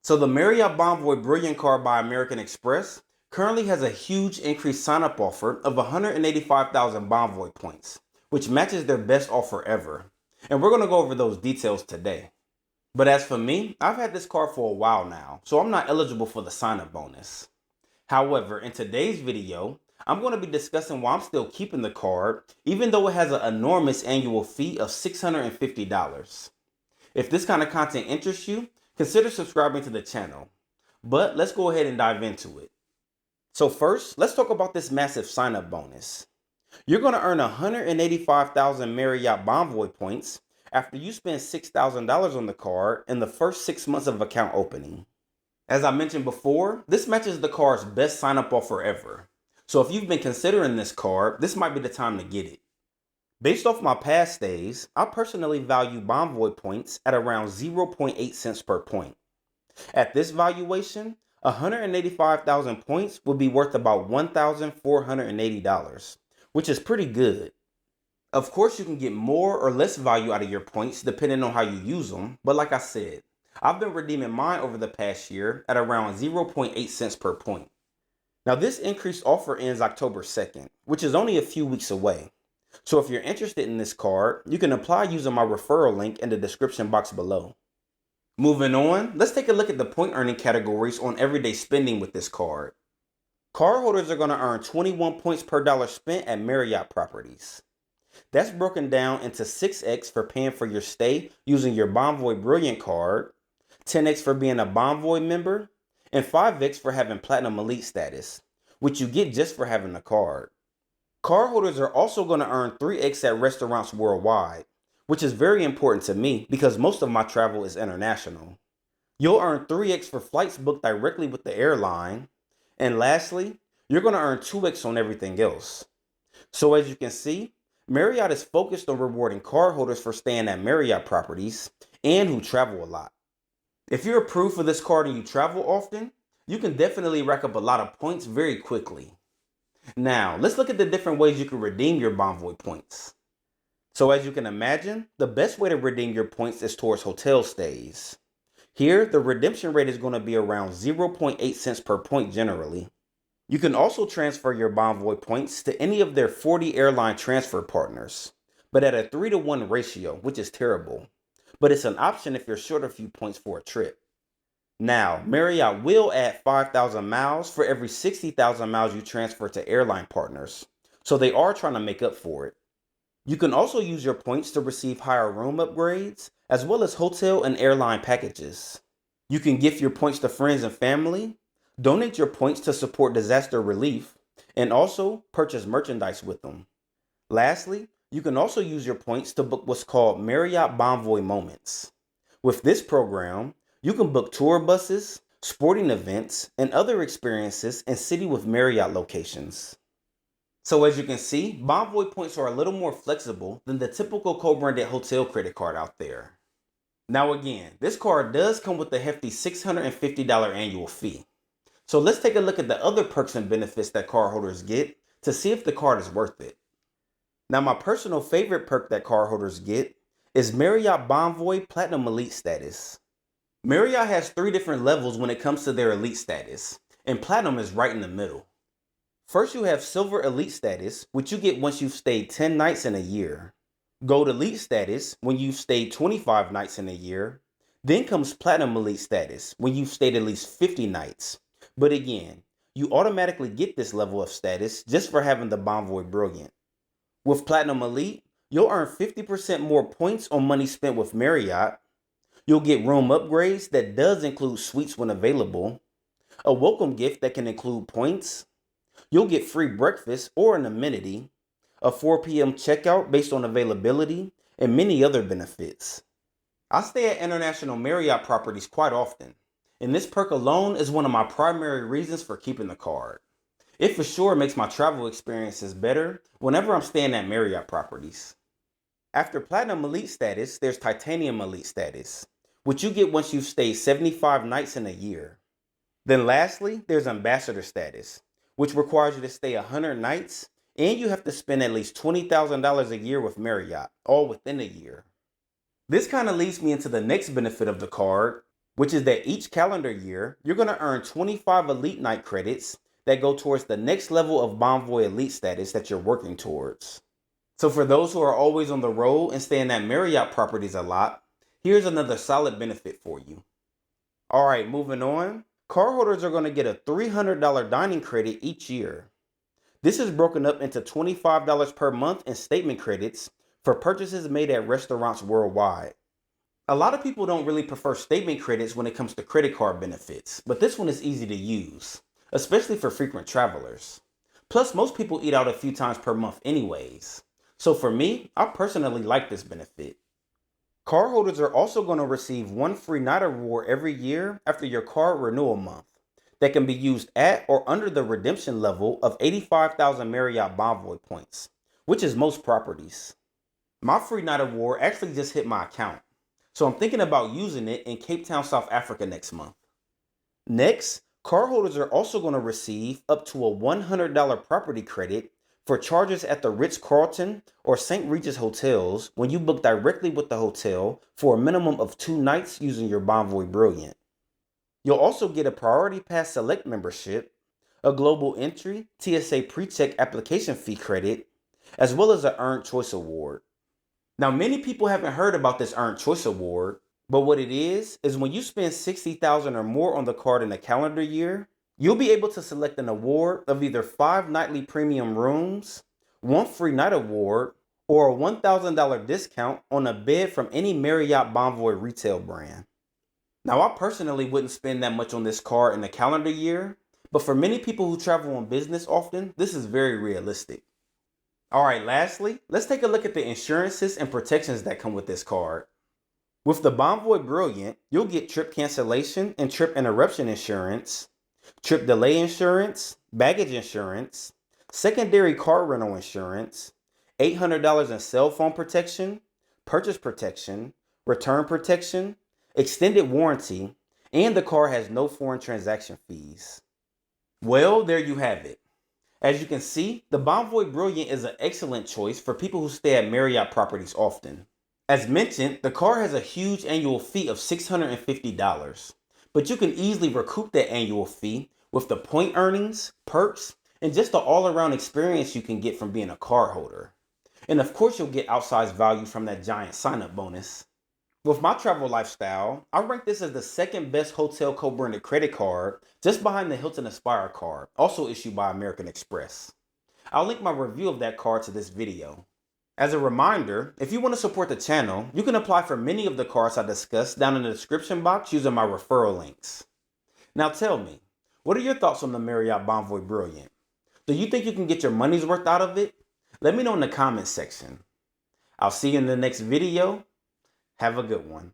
So the Marriott Bonvoy Brillian Card by American Express currently has a huge increased sign-up offer of 185,000 Bonvoy points, which matches their best offer ever. And we're going to go over those details today. But as for me, I've had this card for a while now, so I'm not eligible for the sign-up bonus. However, in today's video, I'm going to be discussing why I'm still keeping the card, even though it has an enormous annual fee of $650. If this kind of content interests you, consider subscribing to the channel. But let's go ahead and dive into it. So first, let's talk about this massive sign-up bonus. You're going to earn 185,000 Marriott Bonvoy points after you spend $6,000 on the card in the first 6 months of account opening. As I mentioned before, this matches the card's best sign-up offer ever. So if you've been considering this card, this might be the time to get it. Based off my past stays, I personally value Bonvoy points at around 0.8 cents per point. At this valuation, 185,000 points would be worth about $1,480, which is pretty good. Of course, you can get more or less value out of your points depending on how you use them, but like I said, I've been redeeming mine over the past year at around 0.8 cents per point. Now this increased offer ends October 2nd, which is only a few weeks away. So if you're interested in this card, you can apply using my referral link in the description box below. Moving on, let's take a look at the point earning categories on everyday spending with this card. Cardholders are going to earn 21 points per dollar spent at Marriott properties. That's broken down into 6x for paying for your stay using your Bonvoy Brilliant Card, 10x for being a Bonvoy member, and 5x for having Platinum Elite status, which you get just for having the card. Cardholders are also going to earn 3x at restaurants worldwide, which is very important to me because most of my travel is international. You'll earn 3x for flights booked directly with the airline, and lastly, you're going to earn 2x on everything else. So as you can see, Marriott is focused on rewarding cardholders for staying at Marriott properties and who travel a lot. If you're approved for this card and you travel often, you can definitely rack up a lot of points very quickly. Now, let's look at the different ways you can redeem your Bonvoy points. So as you can imagine, the best way to redeem your points is towards hotel stays. Here, the redemption rate is going to be around 0.8 cents per point generally. You can also transfer your Bonvoy points to any of their 40 airline transfer partners, but at a 3-to-1 ratio, which is terrible. But it's an option if you're short a few points for a trip. Now, Marriott will add 5,000 miles for every 60,000 miles you transfer to airline partners, so they are trying to make up for it. You can also use your points to receive higher room upgrades, as well as hotel and airline packages. You can gift your points to friends and family, donate your points to support disaster relief, and also purchase merchandise with them. Lastly, you can also use your points to book what's called Marriott Bonvoy Moments. With this program, you can book tour buses, sporting events, and other experiences in City with Marriott locations. So as you can see, Bonvoy points are a little more flexible than the typical co-branded hotel credit card out there. Now again, this card does come with a hefty $650 annual fee. So let's take a look at the other perks and benefits that cardholders get to see if the card is worth it. Now my personal favorite perk that cardholders get is Marriott Bonvoy Platinum Elite status. Marriott has 3 different levels when it comes to their elite status, and Platinum is right in the middle. First, you have Silver Elite status, which you get once you've stayed 10 nights in a year. Gold Elite status, when you've stayed 25 nights in a year. Then comes Platinum Elite status, when you've stayed at least 50 nights. But again, you automatically get this level of status just for having the Bonvoy Brilliant. With Platinum Elite, you'll earn 50% more points on money spent with Marriott. You'll get room upgrades that does include suites when available. A welcome gift that can include points. You'll get free breakfast or an amenity, a 4 p.m. checkout based on availability, and many other benefits. I stay at international Marriott properties quite often, and this perk alone is one of my primary reasons for keeping the card. It for sure makes my travel experiences better whenever I'm staying at Marriott properties. After Platinum Elite status, there's Titanium Elite status, which you get once you've stayed 75 nights in a year. Then lastly, there's Ambassador status, which requires you to stay 100 nights, and you have to spend at least $20,000 a year with Marriott, all within a year. This kind of leads me into the next benefit of the card, which is that each calendar year, you're going to earn 25 Elite Night credits that go towards the next level of Bonvoy Elite status that you're working towards. So for those who are always on the road and staying at Marriott properties a lot, here's another solid benefit for you. All right, moving on. Cardholders are going to get a $300 dining credit each year. This is broken up into $25 per month in statement credits for purchases made at restaurants worldwide. A lot of people don't really prefer statement credits when it comes to credit card benefits, but this one is easy to use, especially for frequent travelers. Plus, most people eat out a few times per month anyways. So for me, I personally like this benefit. Cardholders are also going to receive one free night reward every year after your card renewal month that can be used at or under the redemption level of 85,000 Marriott Bonvoy points, which is most properties. My free night award actually just hit my account, so I'm thinking about using it in Cape Town, South Africa next month. Next, cardholders are also going to receive up to a $100 property credit for charges at the Ritz-Carlton or St. Regis hotels when you book directly with the hotel for a minimum of 2 nights using your Bonvoy Brilliant. You'll also get a Priority Pass Select membership, a Global Entry TSA PreCheck application fee credit, as well as an Earned Choice Award. Now, many people haven't heard about this Earned Choice Award, but what it is when you spend $60,000 or more on the card in a calendar year, you'll be able to select an award of either 5 nightly premium rooms, 1 free night award, or a $1,000 discount on a bed from any Marriott Bonvoy retail brand. Now, I personally wouldn't spend that much on this card in a calendar year, but for many people who travel on business often, this is very realistic. All right, lastly, let's take a look at the insurances and protections that come with this card. With the Bonvoy Brilliant, you'll get trip cancellation and trip interruption insurance, trip delay insurance, baggage insurance, secondary car rental insurance, $800 in cell phone protection, purchase protection, return protection, extended warranty, and the car has no foreign transaction fees. Well, there you have it. As you can see, the Bonvoy Brilliant is an excellent choice for people who stay at Marriott properties often. As mentioned, the car has a huge annual fee of $650, but you can easily recoup that annual fee with the point earnings, perks, and just the all-around experience you can get from being a cardholder. And of course, you'll get outsized value from that giant sign-up bonus. With my travel lifestyle, I rank this as the second best hotel co-branded credit card, just behind the Hilton Aspire card, also issued by American Express. I'll link my review of that card to this video. As a reminder, if you want to support the channel, you can apply for many of the cards I discussed down in the description box using my referral links. Now tell me, what are your thoughts on the Marriott Bonvoy Brilliant? Do you think you can get your money's worth out of it? Let me know in the comments section. I'll see you in the next video. Have a good one.